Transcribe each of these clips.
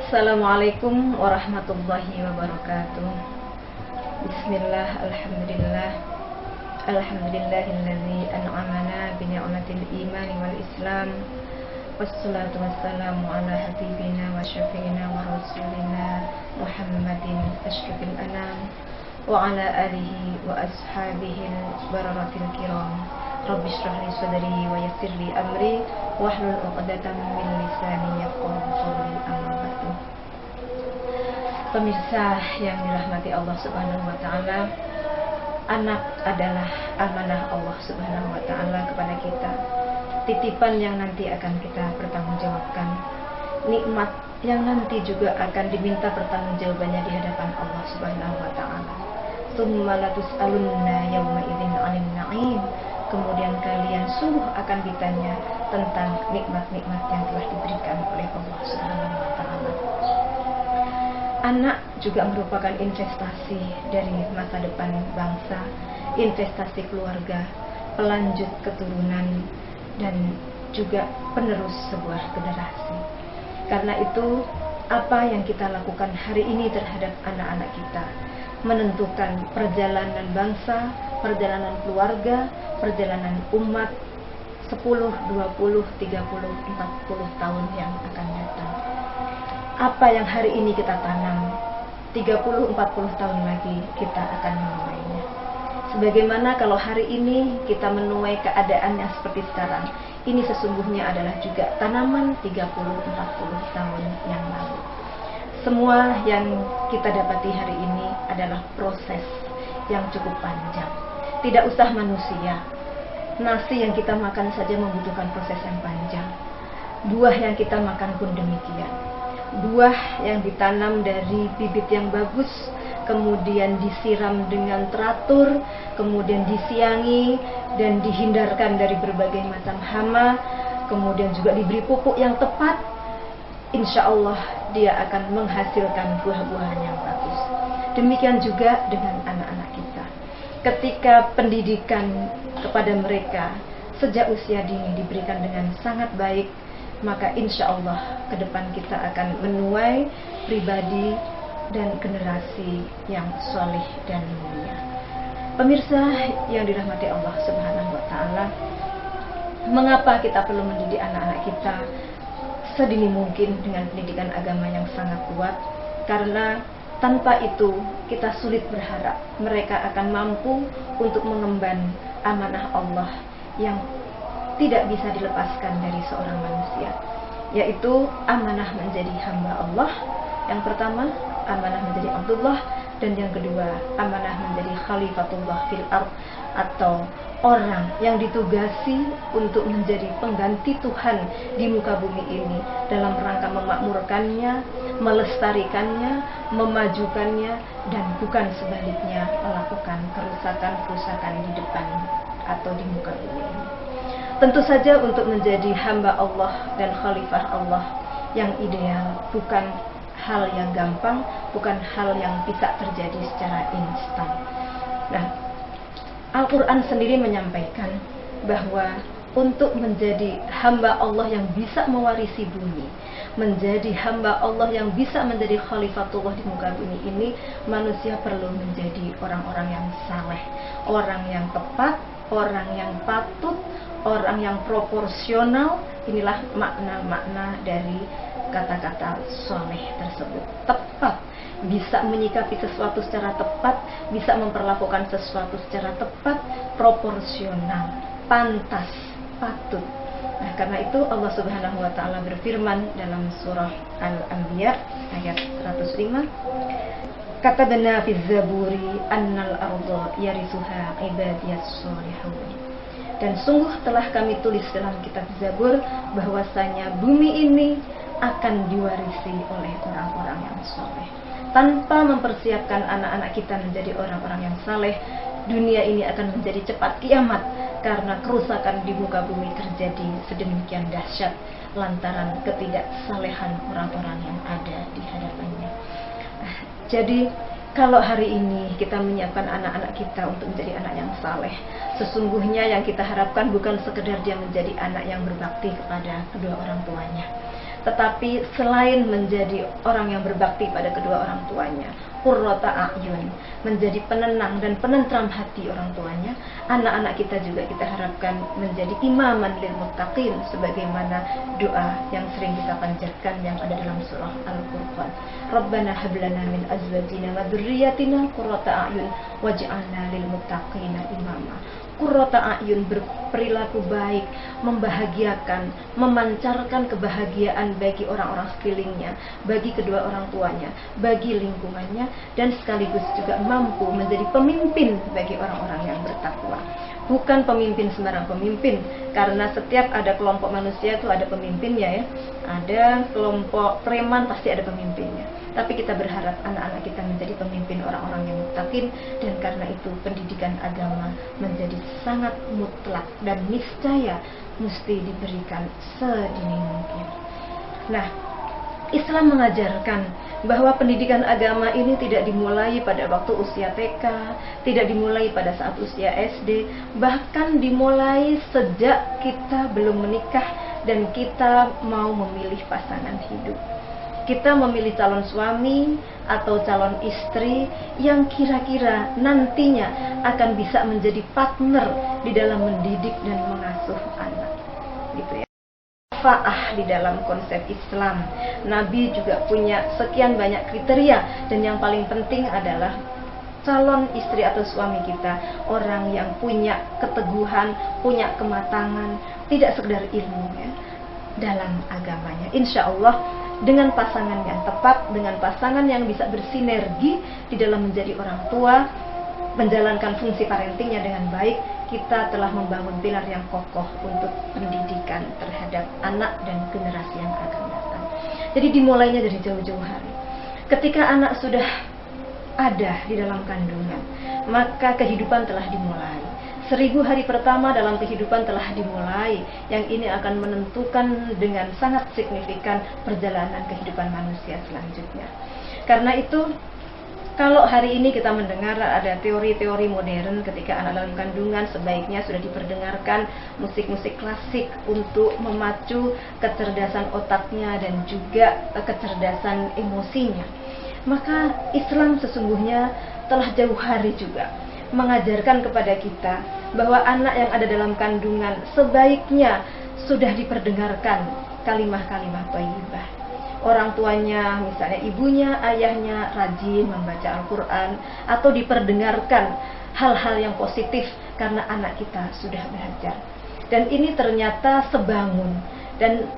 Assalamualaikum warahmatullahi wabarakatuh. Bismillah, alhamdulillah. Alhamdulillahilladzi an'amana bi ni'matil imani wal islam. Wassalatu wassalamu ala habibina wa syafiina wa rasulina Muhammadin asyrafil anam wa ala alihi wa ashabihi bararatil kiram. Rabbi shrah li sadri wa yassir li amri wahlul 'uqdatam min lisani yafqahu qawli. Amma ba'du. Pemirsa yang dirahmati Allah Subhanahu wa taala, anak adalah amanah Allah Subhanahu wa taala kepada kita. Titipan yang nanti akan kita pertanggungjawabkan. Nikmat yang nanti juga akan diminta pertanggungjawabannya di hadapan Allah Subhanahu wa taala. Tsumma latus'alunna yauma idzin 'anil na'im. Kemudian kalian sungguh akan ditanya tentang nikmat-nikmat yang telah diberikan oleh Allah Subhanahu wa taala. Anak juga merupakan investasi dari masa depan bangsa, investasi keluarga, pelanjut keturunan, dan juga penerus sebuah generasi. Karena itu, apa yang kita lakukan hari ini terhadap anak-anak kita menentukan perjalanan bangsa, perjalanan keluarga, perjalanan umat 10, 20, 30, 40 tahun yang akan datang. Apa yang hari ini kita tanam, 30, 40 tahun lagi kita akan menuainya. Sebagaimana kalau hari ini kita menuai keadaannya seperti sekarang, ini sesungguhnya adalah juga tanaman 30, 40 tahun yang lalu. Semua yang kita dapati hari ini adalah proses yang cukup panjang. Tidak usah manusia, nasi yang kita makan saja membutuhkan proses yang panjang. Buah yang kita makan pun demikian. Buah yang ditanam dari bibit yang bagus, kemudian disiram dengan teratur, kemudian disiangi dan dihindarkan dari berbagai macam hama, kemudian juga diberi pupuk yang tepat, insya Allah dia akan menghasilkan buah-buahan yang bagus. Demikian juga dengan anak-anak kita. Ketika pendidikan kepada mereka sejak usia dini diberikan dengan sangat baik, maka insya Allah ke depan kita akan menuai pribadi dan generasi yang soleh dan mulia. Pemirsa yang dirahmati Allah Subhanahu wa taala, mengapa kita perlu mendidik anak-anak kita sedini mungkin dengan pendidikan agama yang sangat kuat? Karena tanpa itu kita sulit berharap mereka akan mampu untuk mengemban amanah Allah yang tidak bisa dilepaskan dari seorang manusia, yaitu amanah menjadi hamba Allah. Yang pertama, amanah menjadi Abdullah, dan yang kedua, amanah menjadi Khalifatullah fil ardh, atau orang yang ditugasi untuk menjadi pengganti Tuhan di muka bumi ini dalam rangka memakmurkannya, melestarikannya, memajukannya, dan bukan sebaliknya melakukan kerusakan-kerusakan di depan atau di muka bumi ini. Tentu saja untuk menjadi hamba Allah dan khalifah Allah yang ideal bukan hal yang gampang, bukan hal yang bisa terjadi secara instan. Nah, Al-Quran sendiri menyampaikan bahwa untuk menjadi hamba Allah yang bisa mewarisi bumi, menjadi hamba Allah yang bisa menjadi khalifatullah di muka bumi ini, manusia perlu menjadi orang-orang yang saleh, orang yang tepat, orang yang patut, orang yang proporsional. Inilah makna-makna dari kata-kata soleh tersebut. Tepat, bisa menyikapi sesuatu secara tepat, bisa memperlakukan sesuatu secara tepat, proporsional, pantas, patut. Nah, karena itu Allah Subhanahu wa taala berfirman dalam surah Al-Anbiya ayat 105, katabna fi zaburi annal arda yarisuha ibadiyas sholihun. Dan sungguh telah kami tulis dalam kitab Zabur bahwasanya bumi ini akan diwarisi oleh orang-orang yang soleh. Tanpa mempersiapkan anak-anak kita menjadi orang-orang yang saleh, dunia ini akan menjadi cepat kiamat karena kerusakan di muka bumi terjadi sedemikian dahsyat lantaran ketidaksalehan orang-orang yang ada di hadapannya. Jadi kalau hari ini kita menyiapkan anak-anak kita untuk menjadi anak yang saleh, sesungguhnya yang kita harapkan bukan sekedar dia menjadi anak yang berbakti kepada kedua orang tuanya, tetapi selain menjadi orang yang berbakti pada kedua orang tuanya, qurrata a'yun, menjadi penenang dan penentram hati orang tuanya, anak-anak kita juga kita harapkan menjadi imaman lil muttaqin, sebagaimana doa yang sering kita panjatkan yang ada dalam surah Al-Furqan. Rabbana hab lana min azwajina wa dzurriyyatina qurrata a'yun waj'alna lil muttaqina imama. Qurrata a'yun, berperilaku baik, membahagiakan, memancarkan kebahagiaan bagi orang-orang sekelilingnya, bagi kedua orang tuanya, bagi lingkungannya, dan sekaligus juga mampu menjadi pemimpin bagi orang-orang yang bertakwa. Bukan pemimpin sembarang pemimpin, karena setiap ada kelompok manusia itu ada pemimpinnya ya. Ada kelompok preman pasti ada pemimpinnya. Tapi kita berharap anak-anak kita menjadi pemimpin orang-orang yang muttaqin, dan karena itu pendidikan agama menjadi sangat mutlak dan niscaya mesti diberikan sedini mungkin. Nah, Islam mengajarkan bahwa pendidikan agama ini tidak dimulai pada waktu usia TK, tidak dimulai pada saat usia SD, bahkan dimulai sejak kita belum menikah dan kita mau memilih pasangan hidup. Kita memilih calon suami atau calon istri yang kira-kira nantinya akan bisa menjadi partner di dalam mendidik dan mengasuh anak, gitu ya. Fa'ah di dalam konsep Islam, Nabi juga punya sekian banyak kriteria, dan yang paling penting adalah calon istri atau suami kita orang yang punya keteguhan, punya kematangan, tidak sekedar ilmunya dalam agamanya. Insya Allah dengan pasangan yang tepat, dengan pasangan yang bisa bersinergi di dalam menjadi orang tua, menjalankan fungsi parentingnya dengan baik, kita telah membangun pilar yang kokoh untuk pendidikan terhadap anak dan generasi yang akan datang. Jadi dimulainya dari jauh-jauh hari. Ketika anak sudah ada di dalam kandungan, maka kehidupan telah dimulai. 1000 hari pertama dalam kehidupan telah dimulai, yang ini akan menentukan dengan sangat signifikan perjalanan kehidupan manusia selanjutnya. Karena itu, kalau hari ini kita mendengar ada teori-teori modern ketika anak dalam kandungan, sebaiknya sudah diperdengarkan musik-musik klasik untuk memacu kecerdasan otaknya dan juga kecerdasan emosinya. Maka Islam sesungguhnya telah jauh hari juga mengajarkan kepada kita bahwa anak yang ada dalam kandungan sebaiknya sudah diperdengarkan kalimah-kalimah thayyibah. Orang tuanya, misalnya ibunya, ayahnya rajin membaca Al-Quran, atau diperdengarkan hal-hal yang positif karena anak kita sudah belajar. Dan ini ternyata sebangun dan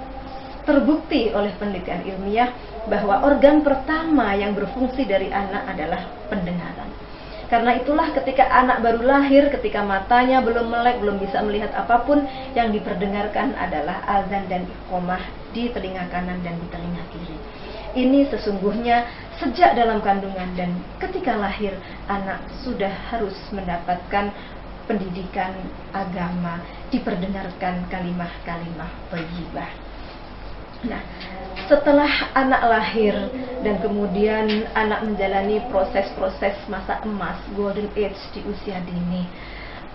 terbukti oleh penelitian ilmiah bahwa organ pertama yang berfungsi dari anak adalah pendengaran. Karena itulah ketika anak baru lahir, ketika matanya belum melek, belum bisa melihat apapun, yang diperdengarkan adalah azan dan iqomah di telinga kanan dan di telinga kiri. Ini sesungguhnya sejak dalam kandungan, dan ketika lahir anak sudah harus mendapatkan pendidikan agama, diperdengarkan kalimah-kalimah thayyibah. Nah, setelah anak lahir dan kemudian anak menjalani proses-proses masa emas, golden age di usia dini,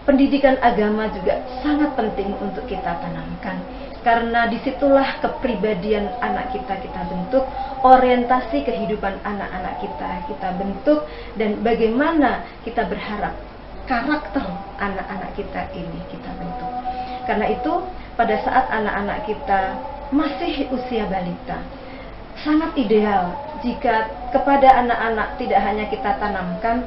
pendidikan agama juga sangat penting untuk kita tanamkan. Karena disitulah kepribadian anak kita bentuk, orientasi kehidupan anak-anak kita bentuk, dan bagaimana kita berharap karakter anak-anak kita ini kita bentuk. Karena itu, pada saat anak-anak kita masih usia balita, sangat ideal jika kepada anak-anak tidak hanya kita tanamkan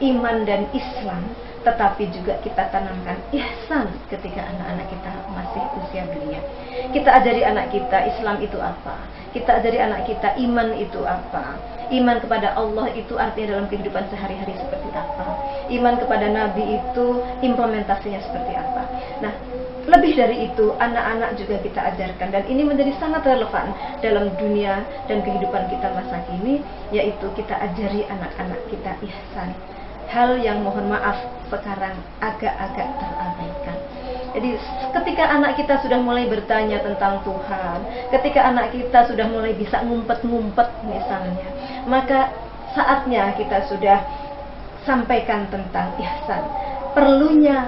iman dan Islam, tetapi juga kita tanamkan ihsan ketika anak-anak kita masih usia belia. Kita ajari anak kita Islam itu apa, kita ajari anak kita iman itu apa, iman kepada Allah itu artinya dalam kehidupan sehari-hari seperti apa, iman kepada Nabi itu implementasinya seperti apa. Nah, lebih dari itu, anak-anak juga kita ajarkan, dan ini menjadi sangat relevan dalam dunia dan kehidupan kita masa kini, yaitu kita ajari anak-anak kita ihsan. Hal yang mohon maaf sekarang agak-agak terabaikan. Jadi ketika anak kita sudah mulai bertanya tentang Tuhan, ketika anak kita sudah mulai bisa ngumpet-ngumpet misalnya, maka saatnya kita sudah sampaikan tentang ihsan. Perlunya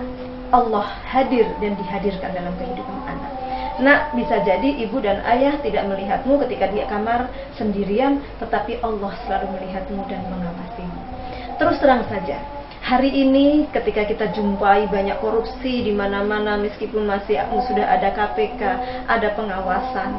Allah hadir dan dihadirkan dalam kehidupan anak. Nak, bisa jadi ibu dan ayah tidak melihatmu ketika di kamar sendirian, tetapi Allah selalu melihatmu dan mengawasimu. Terus terang saja, hari ini ketika kita jumpai banyak korupsi di mana-mana, meskipun masih sudah ada KPK, ada pengawasan,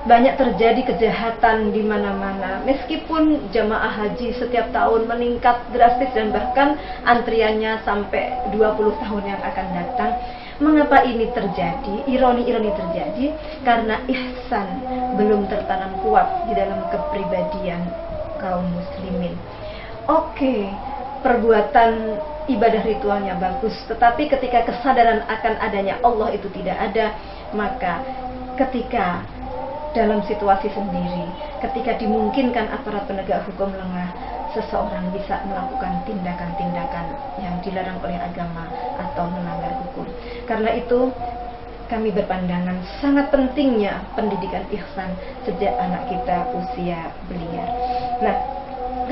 banyak terjadi kejahatan di mana-mana, meskipun jamaah haji setiap tahun meningkat drastis dan bahkan antriannya sampai 20 tahun yang akan datang. Mengapa ini terjadi? Ironi-ironi terjadi karena ihsan belum tertanam kuat di dalam kepribadian kaum muslimin. Oke, perbuatan ibadah ritualnya bagus, tetapi ketika kesadaran akan adanya Allah itu tidak ada, maka ketika dalam situasi sendiri, ketika dimungkinkan aparat penegak hukum lengah, seseorang bisa melakukan tindakan-tindakan yang dilarang oleh agama atau melanggar hukum. Karena itu kami berpandangan sangat pentingnya pendidikan ihsan sejak anak kita usia belia. Nah,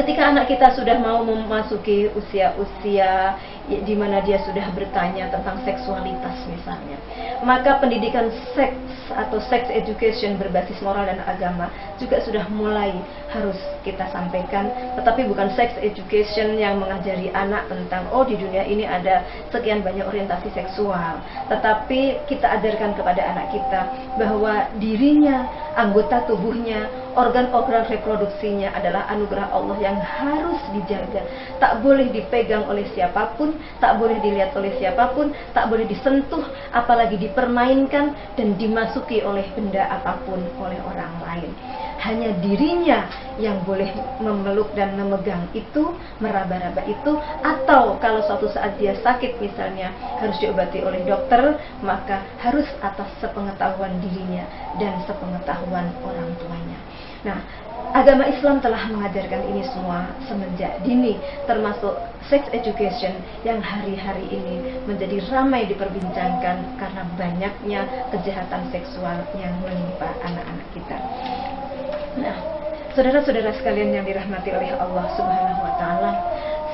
ketika anak kita sudah mau memasuki usia-usia di mana dia sudah bertanya tentang seksualitas misalnya, maka pendidikan seks atau sex education berbasis moral dan agama juga sudah mulai harus kita sampaikan. Tetapi bukan sex education yang mengajari anak tentang di dunia ini ada sekian banyak orientasi seksual, tetapi kita ajarkan kepada anak kita bahwa dirinya, anggota tubuhnya, organ-organ reproduksinya adalah anugerah Allah yang harus dijaga, tak boleh dipegang oleh siapapun, tak boleh dilihat oleh siapapun, tak boleh disentuh, apalagi dipermainkan dan dimasuki oleh benda apapun oleh orang lain. Hanya dirinya yang boleh memeluk dan memegang itu, meraba-raba itu, atau kalau suatu saat dia sakit misalnya harus diobati oleh dokter, maka harus atas sepengetahuan dirinya dan sepengetahuan orang tuanya. Nah, agama Islam telah mengajarkan ini semua semenjak dini, termasuk sex education yang hari-hari ini menjadi ramai diperbincangkan karena banyaknya kejahatan seksual yang menimpa anak-anak kita. Nah, saudara-saudara sekalian yang dirahmati oleh Allah Subhanahu wa Ta'ala,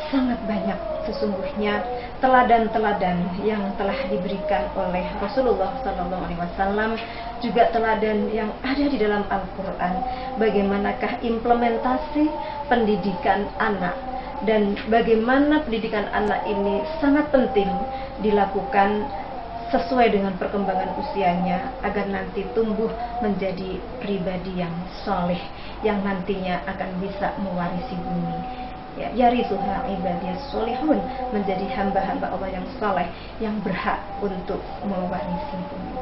sangat banyak sesungguhnya teladan-teladan yang telah diberikan oleh Rasulullah SAW, juga teladan yang ada di dalam Al-Quran. Bagaimanakah implementasi pendidikan anak dan bagaimana pendidikan anak ini sangat penting dilakukan sesuai dengan perkembangan usianya agar nanti tumbuh menjadi pribadi yang soleh yang nantinya akan bisa mewarisi bumi. Yarisuha ibadiyas solihun, menjadi hamba-hamba Allah yang soleh yang berhak untuk mewarisi bumi.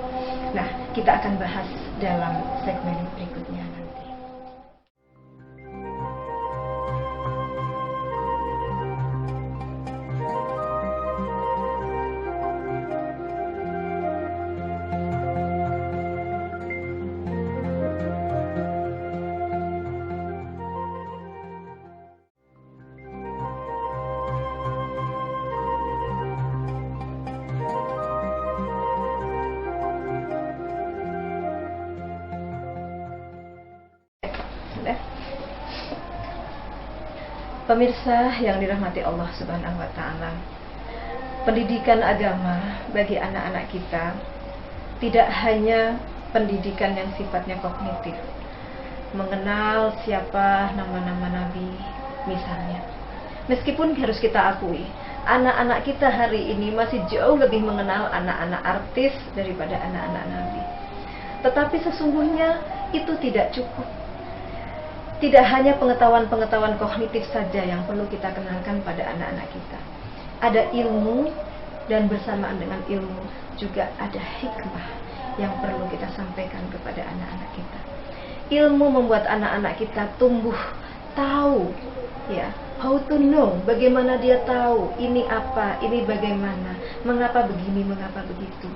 Nah, kita akan bahas dalam segmen berikutnya nanti. Pemirsa yang dirahmati Allah Subhanahu wa Ta'ala, pendidikan agama bagi anak-anak kita tidak hanya pendidikan yang sifatnya kognitif, mengenal siapa nama-nama nabi misalnya. Meskipun harus kita akui, anak-anak kita hari ini masih jauh lebih mengenal anak-anak artis daripada anak-anak nabi. Tetapi sesungguhnya itu tidak cukup. Tidak hanya pengetahuan-pengetahuan kognitif saja yang perlu kita kenalkan pada anak-anak kita. Ada ilmu, dan bersamaan dengan ilmu juga ada hikmah yang perlu kita sampaikan kepada anak-anak kita. Ilmu membuat anak-anak kita tumbuh tahu, how to know, bagaimana dia tahu ini apa, ini bagaimana, mengapa begini, mengapa begitu.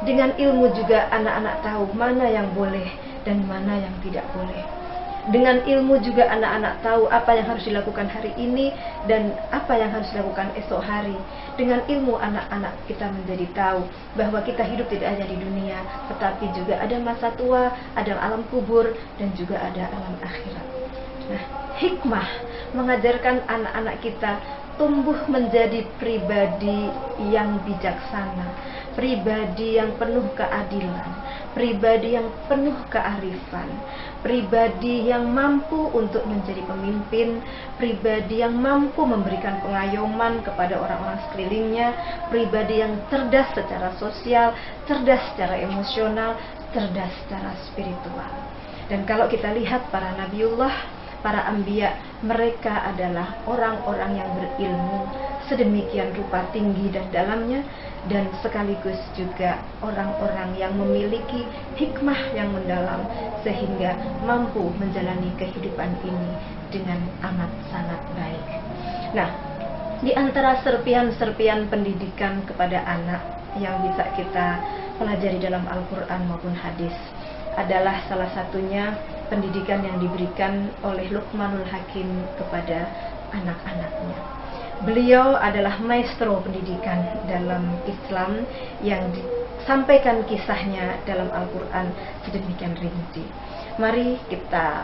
Dengan ilmu juga anak-anak tahu mana yang boleh dan mana yang tidak boleh. Dengan ilmu juga anak-anak tahu apa yang harus dilakukan hari ini dan apa yang harus dilakukan esok hari. Dengan ilmu anak-anak kita menjadi tahu bahwa kita hidup tidak hanya di dunia, tetapi juga ada masa tua, ada alam kubur, dan juga ada alam akhirat. Nah, hikmah mengajarkan anak-anak kita tumbuh menjadi pribadi yang bijaksana, pribadi yang penuh keadilan, pribadi yang penuh kearifan, pribadi yang mampu untuk menjadi pemimpin, pribadi yang mampu memberikan pengayoman kepada orang-orang sekelilingnya, pribadi yang cerdas secara sosial, cerdas secara emosional, cerdas secara spiritual. Dan kalau kita lihat para nabiullah, para anbiya, mereka adalah orang-orang yang berilmu sedemikian rupa tinggi dan dalamnya, dan sekaligus juga orang-orang yang memiliki hikmah yang mendalam sehingga mampu menjalani kehidupan ini dengan amat sangat baik. Nah, di antara serpian-serpian pendidikan kepada anak yang bisa kita pelajari dalam Al-Quran maupun hadis adalah salah satunya pendidikan yang diberikan oleh Luqmanul Hakim kepada anak-anaknya. Beliau adalah maestro pendidikan dalam Islam yang disampaikan kisahnya dalam Al-Quran sedemikian rinci. Mari kita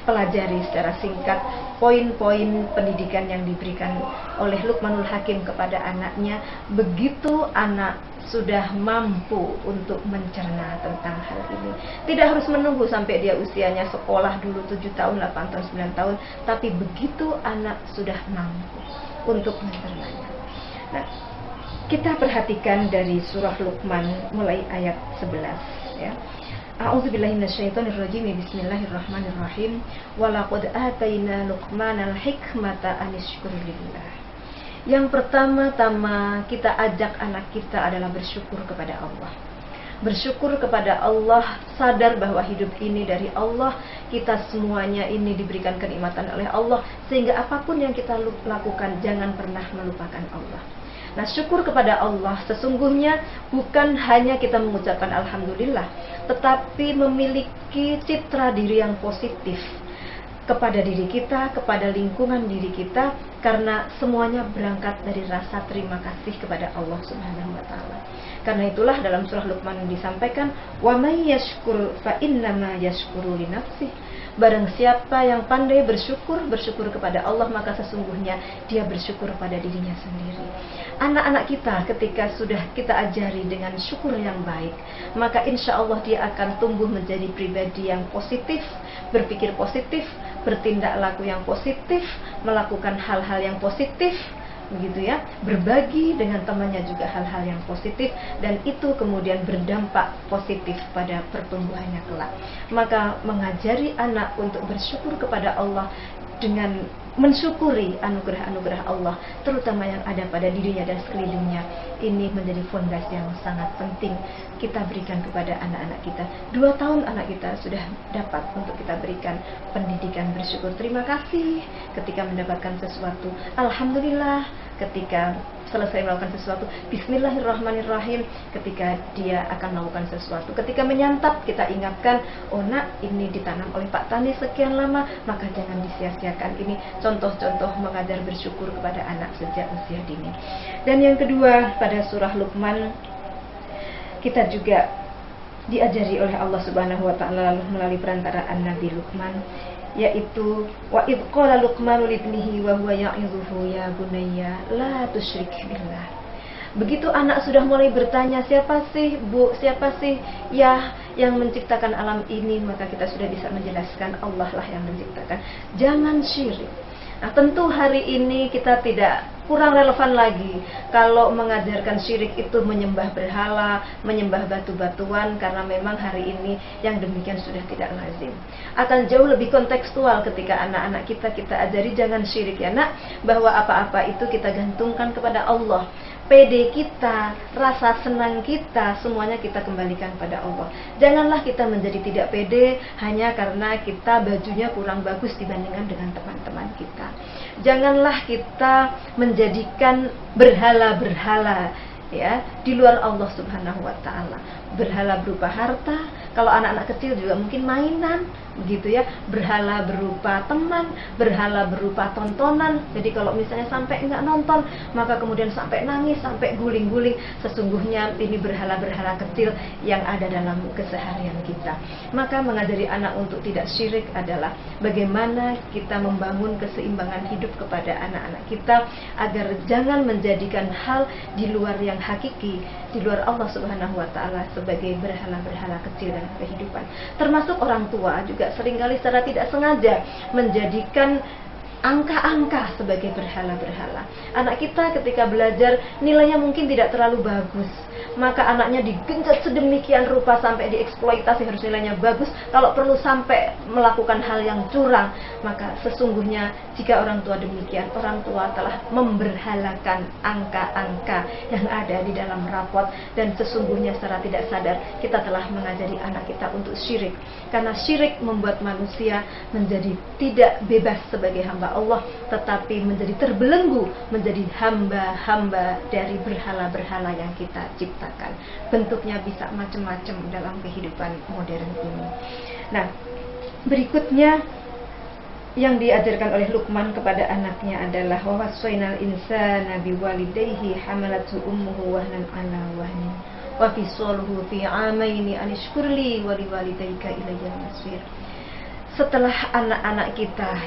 pelajari secara singkat poin-poin pendidikan yang diberikan oleh Luqmanul Hakim kepada anaknya begitu anak sudah mampu untuk mencerna tentang hal ini. Tidak harus menunggu sampai dia usianya sekolah dulu 7 tahun, 8 tahun, 9 tahun, tapi begitu anak sudah mampu untuk mencernanya. Nah, kita perhatikan dari surah Luqman mulai ayat 11 ya. A'udzubillahi minasyaitonirrajim. Bismillahirrahmanirrahim. Walaqad ataina Luqmanal hikmata anishkur lillah. Yang pertama-tama kita ajak anak kita adalah bersyukur kepada Allah. Bersyukur kepada Allah, sadar bahwa hidup ini dari Allah, kita semuanya ini diberikan kenikmatan oleh Allah, sehingga apapun yang kita lakukan jangan pernah melupakan Allah. Nah, syukur kepada Allah sesungguhnya bukan hanya kita mengucapkan alhamdulillah, tetapi memiliki citra diri yang positif kepada diri kita, kepada lingkungan diri kita, karena semuanya berangkat dari rasa terima kasih kepada Allah Subhanahu wa taala. Karena itulah dalam surah Luqman disampaikan, "Wa may yashkur fa innama yashkuru li nafsih." Barang siapa yang pandai bersyukur kepada Allah, maka sesungguhnya dia bersyukur pada dirinya sendiri. Anak-anak kita ketika sudah kita ajari dengan syukur yang baik, maka insya Allah dia akan tumbuh menjadi pribadi yang positif, berpikir positif, bertindak laku yang positif, melakukan hal-hal yang positif, begitu ya, berbagi dengan temannya juga hal-hal yang positif, dan itu kemudian berdampak positif pada pertumbuhannya kelak. Maka mengajari anak untuk bersyukur kepada Allah dengan mensyukuri anugerah-anugerah Allah, terutama yang ada pada dirinya dan sekelilingnya, ini menjadi fondasi yang sangat penting kita berikan kepada anak-anak kita. 2 tahun anak kita sudah dapat untuk kita berikan pendidikan bersyukur, terima kasih ketika mendapatkan sesuatu, alhamdulillah ketika selesai melakukan sesuatu, bismillahirrahmanirrahim ketika dia akan melakukan sesuatu. Ketika menyantap kita ingatkan, oh nak, ini ditanam oleh Pak Tani sekian lama, maka jangan disia-siakan. Ini contoh-contoh mengajar bersyukur kepada anak sejak usia dini. Dan yang kedua, pada surah Luqman kita juga diajari oleh Allah Subhanahu wa taala melalui perantaraan Nabi Luqman, yaitu wa idh qala Luqmanu libnihi wa huwa ya'idhuhu ya bunayya la tusyrik billah. Begitu anak sudah mulai bertanya, siapa sih Bu, siapa sih ya yang menciptakan alam ini, maka kita sudah bisa menjelaskan Allah lah yang menciptakan, jangan syirik. Nah, tentu hari ini kita tidak kurang relevan lagi kalau mengajarkan syirik itu menyembah berhala, menyembah batu-batuan, karena memang hari ini yang demikian sudah tidak lazim. Akan jauh lebih kontekstual ketika anak-anak kita ajari jangan syirik ya nak, bahwa apa-apa itu kita gantungkan kepada Allah. PD kita, rasa senang kita, semuanya kita kembalikan pada Allah. Janganlah kita menjadi tidak pede hanya karena kita bajunya kurang bagus dibandingkan dengan teman-teman kita. Janganlah kita menjadikan berhala-berhala ya di luar Allah Subhanahu wa taala. berhala berupa harta, kalau anak-anak kecil juga mungkin mainan, begitu ya. Berhala berupa teman, berhala berupa tontonan. Jadi kalau misalnya sampai nggak nonton, maka kemudian sampai nangis, sampai guling-guling. Sesungguhnya ini berhala-berhala kecil yang ada dalam keseharian kita. Maka mengajari anak untuk tidak syirik adalah bagaimana kita membangun keseimbangan hidup kepada anak-anak kita, agar jangan menjadikan hal di luar yang hakiki, di luar Allah Subhanahu wa Ta'ala, sebagai berhala-berhala kecil dalam kehidupan. Termasuk orang tua juga seringkali secara tidak sengaja menjadikan angka-angka sebagai berhala-berhala. Anak kita ketika belajar nilainya mungkin tidak terlalu bagus, maka anaknya digenjot sedemikian rupa sampai dieksploitasi harus nilainya bagus. Kalau perlu sampai melakukan hal yang curang, maka sesungguhnya jika orang tua demikian, orang tua telah memberhalakan angka-angka yang ada di dalam rapot. Dan sesungguhnya secara tidak sadar kita telah mengajari anak kita untuk syirik, karena syirik membuat manusia menjadi tidak bebas sebagai hamba Allah, tetapi menjadi terbelenggu, menjadi hamba-hamba dari berhala-berhala yang kita ciptakan. Bentuknya bisa macam-macam dalam kehidupan modern ini. Nah, berikutnya yang diajarkan oleh Luqman kepada anaknya adalah wa wassaynal insana biwalidayhi hamalathu ummuhu wahnan ala wahnin wa fisaluhu fi 'amaini an ishkurli wa liwalidayka ilayya masir. Setelah anak-anak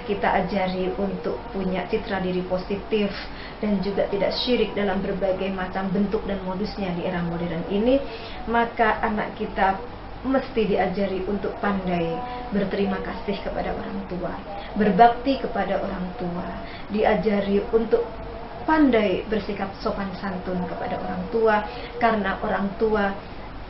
kita ajari untuk punya citra diri positif dan juga tidak syirik dalam berbagai macam bentuk dan modusnya di era modern ini, maka anak kita mesti diajari untuk pandai berterima kasih kepada orang tua, berbakti kepada orang tua, diajari untuk pandai bersikap sopan santun kepada orang tua, karena orang tua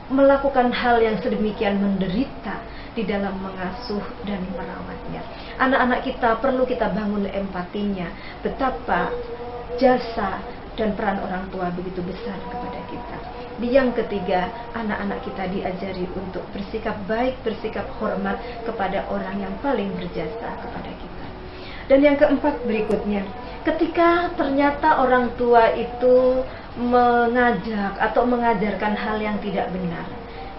melakukan hal yang sedemikian menderita di dalam mengasuh dan merawatnya. Anak-anak kita perlu kita bangun empatinya, betapa jasa dan peran orang tua begitu besar kepada kita. Yang ketiga, anak-anak kita diajari untuk bersikap baik, bersikap hormat kepada orang yang paling berjasa kepada kita. Dan yang keempat berikutnya, ketika ternyata orang tua itu mengajak atau mengajarkan hal yang tidak benar,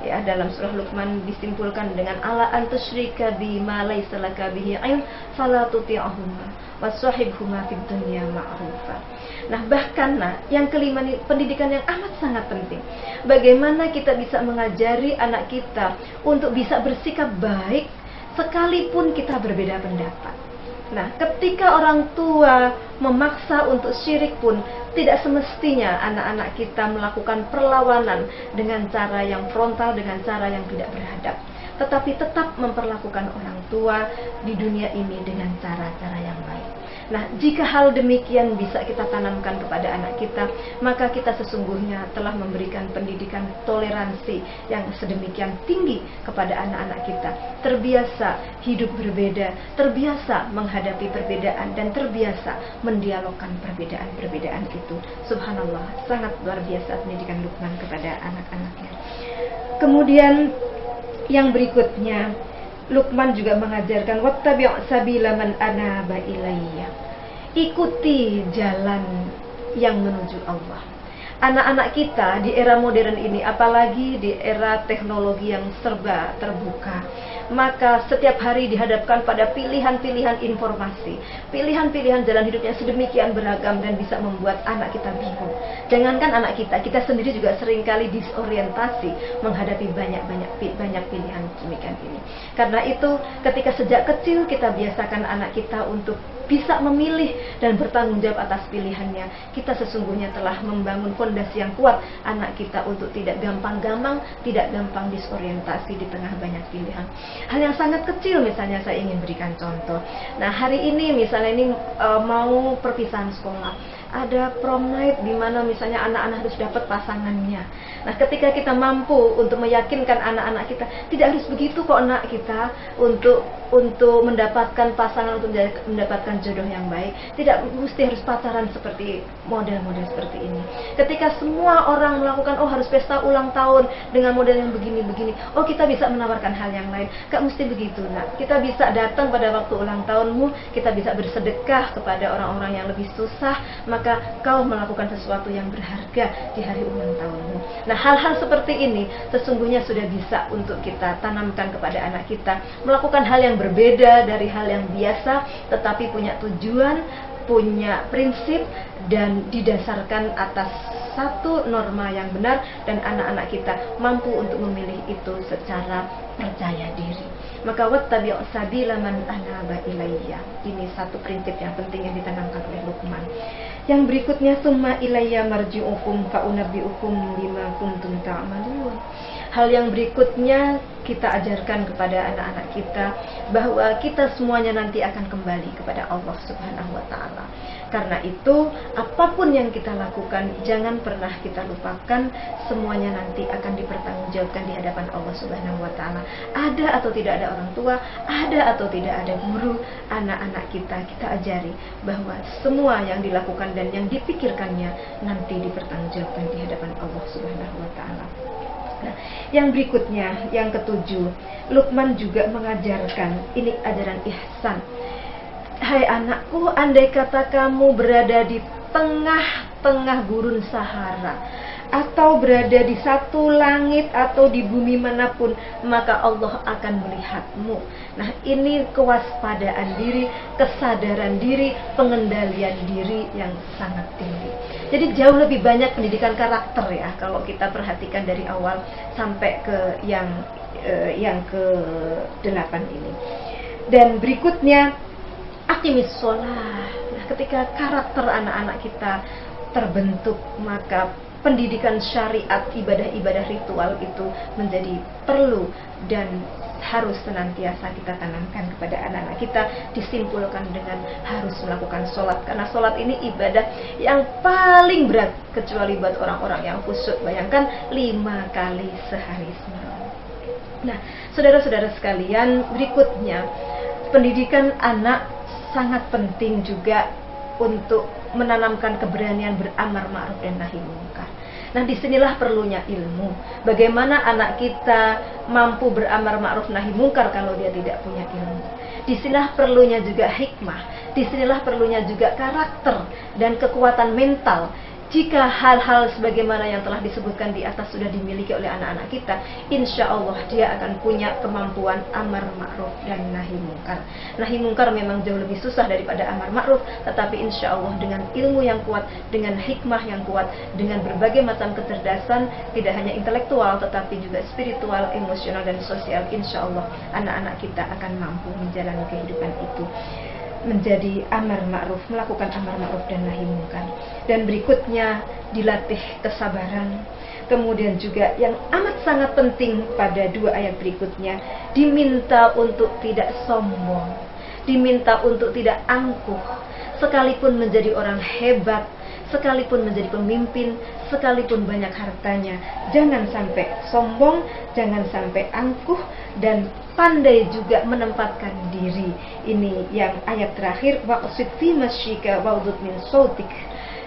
ya, dalam surah Luqman disimpulkan dengan ala antusyrika bima laysa laka bihi ilm fala tuti'huma wasahibhuma fid dunya ma'rufa. Nah, bahkan yang kelima ini pendidikan yang amat sangat penting. Bagaimana kita bisa mengajari anak kita untuk bisa bersikap baik sekalipun kita berbeda pendapat. Nah, ketika orang tua memaksa untuk syirik pun, tidak semestinya anak-anak kita melakukan perlawanan dengan cara yang frontal, dengan cara yang tidak beradab, tetapi tetap memperlakukan orang tua di dunia ini dengan cara-cara yang baik. Nah, jika hal demikian bisa kita tanamkan kepada anak kita, maka kita sesungguhnya telah memberikan pendidikan toleransi yang sedemikian tinggi kepada anak-anak kita. Terbiasa hidup berbeda, terbiasa menghadapi perbedaan, dan terbiasa mendialogkan perbedaan-perbedaan itu. Subhanallah, sangat luar biasa pendidikan Luqman kepada anak-anaknya. Kemudian yang berikutnya, Luqman juga mengajarkan wattabi' sabila man anaba ilayya. Ikuti jalan yang menuju Allah. Anak-anak kita di era modern ini, apalagi di era teknologi yang serba terbuka, maka setiap hari dihadapkan pada pilihan-pilihan informasi, pilihan-pilihan jalan hidup yang sedemikian beragam dan bisa membuat anak kita bingung. Jangankan anak kita sendiri juga seringkali disorientasi menghadapi banyak pilihan demikian ini. Karena itu, ketika sejak kecil kita biasakan anak kita untuk bisa memilih dan bertanggung jawab atas pilihannya, kita sesungguhnya telah membangun fondasi yang kuat anak kita untuk tidak gampang disorientasi di tengah banyak pilihan. Hal yang sangat kecil misalnya saya ingin berikan contoh. Nah, hari ini misalnya ini mau perpisahan sekolah, ada prom night di mana misalnya anak-anak harus dapat pasangannya. Nah, ketika kita mampu untuk meyakinkan anak-anak kita, tidak harus begitu kok nak kita untuk mendapatkan pasangan, untuk mendapatkan jodoh yang baik, tidak mesti harus pacaran seperti model-model seperti ini. Ketika semua orang melakukan, oh harus pesta ulang tahun dengan model yang begini-begini, oh kita bisa menawarkan hal yang lain. Gak mesti begitu, nak. Kita bisa datang pada waktu ulang tahunmu, kita bisa bersedekah kepada orang-orang yang lebih susah, maka kau melakukan sesuatu yang berharga di hari ulang tahunmu. Nah, hal-hal seperti ini sesungguhnya sudah bisa untuk kita tanamkan kepada anak kita, melakukan hal yang berbeda dari hal yang biasa, tetapi punya tujuan, punya prinsip, dan didasarkan atas satu norma yang benar, dan anak-anak kita mampu untuk memilih itu secara percaya diri. Maka wattabi' sabila man anaba ilayya. Ini satu prinsip yang penting yang ditanamkan oleh Luqman. Yang berikutnya, summa ilayya marji'ukum fa unabbi'ukum bima kuntum ta'malun. Hal yang berikutnya kita ajarkan kepada anak-anak kita bahwa kita semuanya nanti akan kembali kepada Allah Subhanahu wa taala. Karena itu, apapun yang kita lakukan, jangan pernah kita lupakan semuanya nanti akan dipertanggungjawabkan di hadapan Allah Subhanahu wa taala. Ada atau tidak ada orang tua, ada atau tidak ada guru, anak-anak kita ajari bahwa semua yang dilakukan dan yang dipikirkannya nanti dipertanggungjawabkan di hadapan Allah Subhanahu wa taala. Nah, yang berikutnya, yang ketujuh, Luqman juga mengajarkan, ini ajaran ihsan. Hai anakku, andai kata kamu berada di tengah-tengah gurun Sahara, atau berada di satu langit atau di bumi manapun, maka Allah akan melihatmu. Nah, ini kewaspadaan diri, kesadaran diri, pengendalian diri yang sangat tinggi. Jadi jauh lebih banyak pendidikan karakter ya, kalau kita perhatikan dari awal sampai ke yang ke-8 ini. Dan berikutnya, aqimis sholah. Nah, ketika karakter anak-anak kita terbentuk, maka pendidikan syariat, ibadah-ibadah ritual itu menjadi perlu dan harus senantiasa kita tanamkan kepada anak-anak kita. Disimpulkan dengan harus melakukan sholat, karena sholat ini ibadah yang paling berat kecuali buat orang-orang yang khusyuk. Bayangkan 5 kali sehari semalam. Nah, saudara-saudara sekalian, berikutnya pendidikan anak sangat penting juga untuk menanamkan keberanian beramar ma'ruf dan nahi munkar. Nah, disinilah perlunya ilmu. Bagaimana anak kita mampu beramar ma'ruf nahi munkar kalau dia tidak punya ilmu? Disinilah perlunya juga hikmah. Disinilah perlunya juga karakter dan kekuatan mental. Jika hal-hal sebagaimana yang telah disebutkan di atas sudah dimiliki oleh anak-anak kita, insya Allah dia akan punya kemampuan amar ma'ruf dan nahi munkar. Nahi munkar memang jauh lebih susah daripada amar ma'ruf, tetapi insya Allah dengan ilmu yang kuat, dengan hikmah yang kuat, dengan berbagai macam kecerdasan, tidak hanya intelektual tetapi juga spiritual, emosional, dan sosial, insya Allah anak-anak kita akan mampu menjalani kehidupan itu, menjadi amar ma'ruf, melakukan amar ma'ruf dan nahi munkar. Dan berikutnya, dilatih kesabaran. Kemudian juga yang amat sangat penting pada 2 ayat berikutnya, diminta untuk tidak sombong, diminta untuk tidak angkuh. Sekalipun menjadi orang hebat, sekalipun menjadi pemimpin, sekalipun banyak hartanya, jangan sampai sombong, jangan sampai angkuh, dan pandai juga menempatkan diri. Ini yang ayat terakhir, waqsid fi masyika wa'udud min sautik.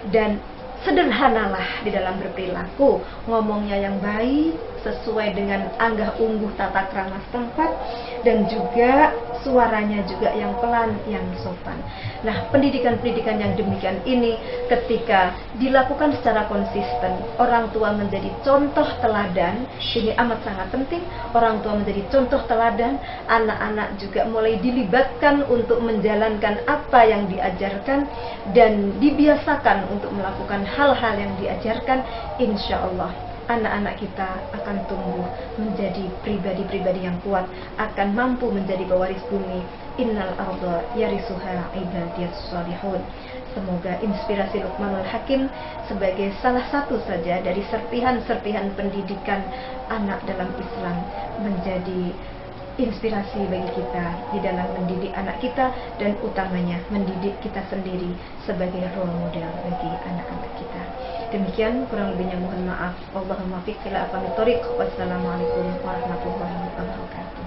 Dan sederhanalah di dalam berperilaku, ngomongnya yang baik sesuai dengan anggah ungguh tata krama setempat, dan juga suaranya juga yang pelan, yang sopan. Nah, pendidikan-pendidikan yang demikian ini ketika dilakukan secara konsisten, orang tua menjadi contoh teladan. Ini amat sangat penting. Orang tua menjadi contoh teladan, anak-anak juga mulai dilibatkan untuk menjalankan apa yang diajarkan dan dibiasakan untuk melakukan hal-hal yang diajarkan. Insya Allah anak-anak kita akan tumbuh menjadi pribadi-pribadi yang kuat, akan mampu menjadi pewaris bumi. Innal arda yarisuha ibadiyas sholihun. Semoga inspirasi Luqmanul Hakim sebagai salah satu saja dari serpihan-serpihan pendidikan anak dalam Islam menjadi inspirasi bagi kita di dalam mendidik anak kita, dan utamanya mendidik kita sendiri sebagai role model bagi anak-anak kita. Demikian, kurang lebihnya mohon maaf. Allahumma fiq ila aqwamit thoriq. Wassalamualaikum warahmatullahi wabarakatuh.